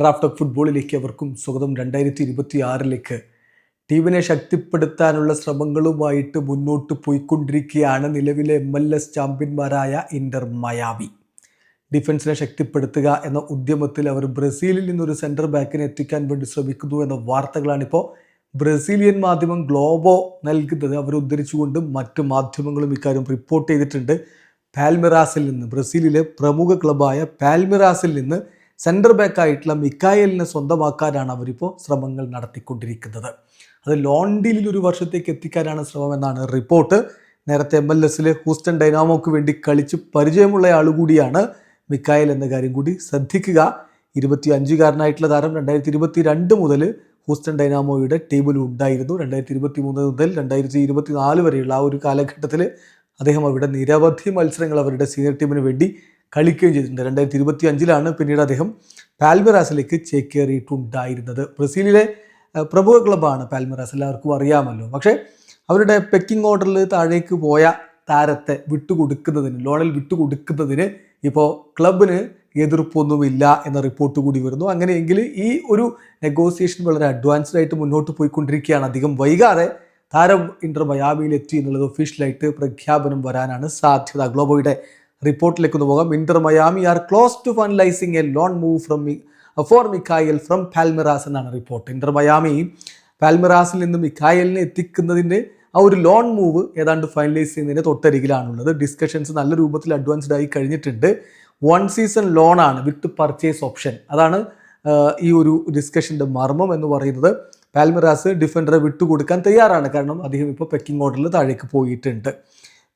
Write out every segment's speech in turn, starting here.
റാഫ്റ്റോക്ക് ഫുട്ബോളിലേക്ക് അവർക്കും സ്വാഗതം. 2026 ടീമിനെ ശക്തിപ്പെടുത്താനുള്ള ശ്രമങ്ങളുമായിട്ട് മുന്നോട്ട് പോയിക്കൊണ്ടിരിക്കുകയാണ് നിലവിലെ MLS ചാമ്പ്യന്മാരായ ഇന്റർ മയാമി. ഡിഫൻസിനെ ശക്തിപ്പെടുത്തുക എന്ന ഉദ്യമത്തിൽ അവർ ബ്രസീലിൽ നിന്നൊരു സെൻറ്റർ ബാക്കിനെ എത്തിക്കാൻ വേണ്ടി ശ്രമിക്കുന്നു എന്ന വാർത്തകളാണിപ്പോൾ ബ്രസീലിയൻ മാധ്യമം ഗ്ലോബോ നൽകുന്നത്. അവർ ഉദ്ധരിച്ചുകൊണ്ട് മറ്റ് മാധ്യമങ്ങളും ഇക്കാര്യം റിപ്പോർട്ട് ചെയ്തിട്ടുണ്ട്. പാൽമിറാസിൽ നിന്ന്, ബ്രസീലിലെ പ്രമുഖ ക്ലബായ പാൽമിറാസിൽ നിന്ന് സെൻറ്റർ ബാക്കായിട്ടുള്ള മിക്കായലിനെ സ്വന്തമാക്കാനാണ് അവരിപ്പോൾ ശ്രമങ്ങൾ നടത്തിക്കൊണ്ടിരിക്കുന്നത്. അത് ലോൺ ഡീലിൽ ഒരു വർഷത്തേക്ക് എത്തിക്കാനാണ് ശ്രമമെന്നാണ് റിപ്പോർട്ട്. നേരത്തെ MLS ഹൂസ്റ്റൺ ഡൈനാമോക്ക് വേണ്ടി കളിച്ച് പരിചയമുള്ള ആളുകൂടിയാണ് മിക്കായൽ എന്ന കാര്യം കൂടി ശ്രദ്ധിക്കുക. 25-കാരനായിട്ടുള്ള താരം 2022 മുതൽ ഹൂസ്റ്റൺ ഡൈനാമോയുടെ ടീമിൽ ഉണ്ടായിരുന്നു. 2023 മുതൽ 2024 വരെയുള്ള ആ ഒരു കാലഘട്ടത്തിൽ അദ്ദേഹം അവിടെ നിരവധി മത്സരങ്ങൾ അവരുടെ സീനിയർ ടീമിന് വേണ്ടി കളിക്കുകയും ചെയ്തിട്ടുണ്ട്. 2025 പിന്നീട് അദ്ദേഹം പാൽമിറാസിലേക്ക് ചേക്കേറിയിട്ടുണ്ടായിരുന്നത്. ബ്രസീലിലെ പ്രമുഖ ക്ലബ്ബാണ് പാൽമിറാസ്, എല്ലാവർക്കും അറിയാമല്ലോ. പക്ഷേ അവരുടെ പെക്കിംഗ് ഓർഡറിൽ താഴേക്ക് പോയ താരത്തെ വിട്ടുകൊടുക്കുന്നതിന്, ലോണിൽ വിട്ടുകൊടുക്കുന്നതിന് ഇപ്പോൾ ക്ലബിന് എതിർപ്പൊന്നുമില്ല എന്ന റിപ്പോർട്ട് കൂടി വരുന്നു. അങ്ങനെയെങ്കിൽ ഈ ഒരു നെഗോസിയേഷൻ വളരെ അഡ്വാൻസ്ഡ് ആയിട്ട് മുന്നോട്ട് പോയിക്കൊണ്ടിരിക്കുകയാണ്. അധികം വൈകാതെ താരം ഇന്റർ മയാമിയിൽ എത്തി എന്നുള്ളത് ഒഫീഷ്യലായിട്ട് പ്രഖ്യാപനം വരാനാണ് സാധ്യത. ഗ്ലോബോയുടെ റിപ്പോർട്ടിലേക്ക് ഒന്ന് പോകാം. Inter Miami are close to finalising a loan move for Mikael from Palmeiras എന്നാണ് റിപ്പോർട്ട്. ഇന്റർ മയാമി പാൽമിറാസിൽ നിന്ന് മിക്കായലിനെ എത്തിക്കുന്നതിൻ്റെ ആ ഒരു ലോൺ മൂവ് ഏതാണ്ട് ഫൈനലൈസ് ചെയ്യുന്നതിന് തൊട്ടരികിലാണുള്ളത്. ഡിസ്കഷൻസ് നല്ല രൂപത്തിൽ അഡ്വാൻസ്ഡ് ആയി കഴിഞ്ഞിട്ടുണ്ട്. 1 സീസൺ ലോണാണ് വിത്ത് പർച്ചേസ് ഓപ്ഷൻ. അതാണ് ഈ ഒരു ഡിസ്കഷൻ്റെ മർമ്മം എന്ന് പറയുന്നത്. പാൽമിറാസ് ഡിഫൻഡറെ വിട്ടുകൊടുക്കാൻ തയ്യാറാണ്, കാരണം അദ്ദേഹം ഇപ്പോൾ പെക്കിംഗ് ഓർഡറിൽ താഴേക്ക് പോയിട്ടുണ്ട്.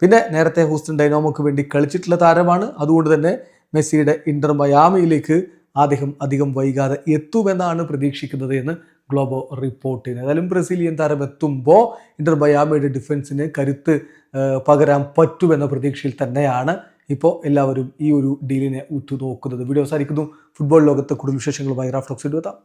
പിന്നെ നേരത്തെ ഹൂസ്റ്റൺ ഡൈനാമോക്ക് വേണ്ടി കളിച്ചിട്ടുള്ള താരമാണ്. അതുകൊണ്ട് തന്നെ മെസ്സിയുടെ ഇന്റർ മയാമിയിലേക്ക് അദ്ദേഹം അധികം വൈകാതെ എത്തുമെന്നാണ് പ്രതീക്ഷിക്കുന്നത് എന്ന് ഗ്ലോബോ റിപ്പോർട്ട് ചെയ്യുന്നത്. ഏതായാലും ബ്രസീലിയൻ താരം എത്തുമ്പോൾ ഇന്റർ മയാമിയുടെ ഡിഫൻസിന് കരുത്ത് പകരാൻ പറ്റുമെന്ന പ്രതീക്ഷയിൽ തന്നെയാണ് ഇപ്പോൾ എല്ലാവരും ഈ ഒരു ഡീലിനെ ഉറ്റുനോക്കുന്നത്. വീഡിയോ അവസാനിക്കുന്നു. ഫുട്ബോൾ ലോകത്തെ കൂടുതൽ വിശേഷങ്ങളുമായി റാഫ്റ്റോക്സ് എത്താം.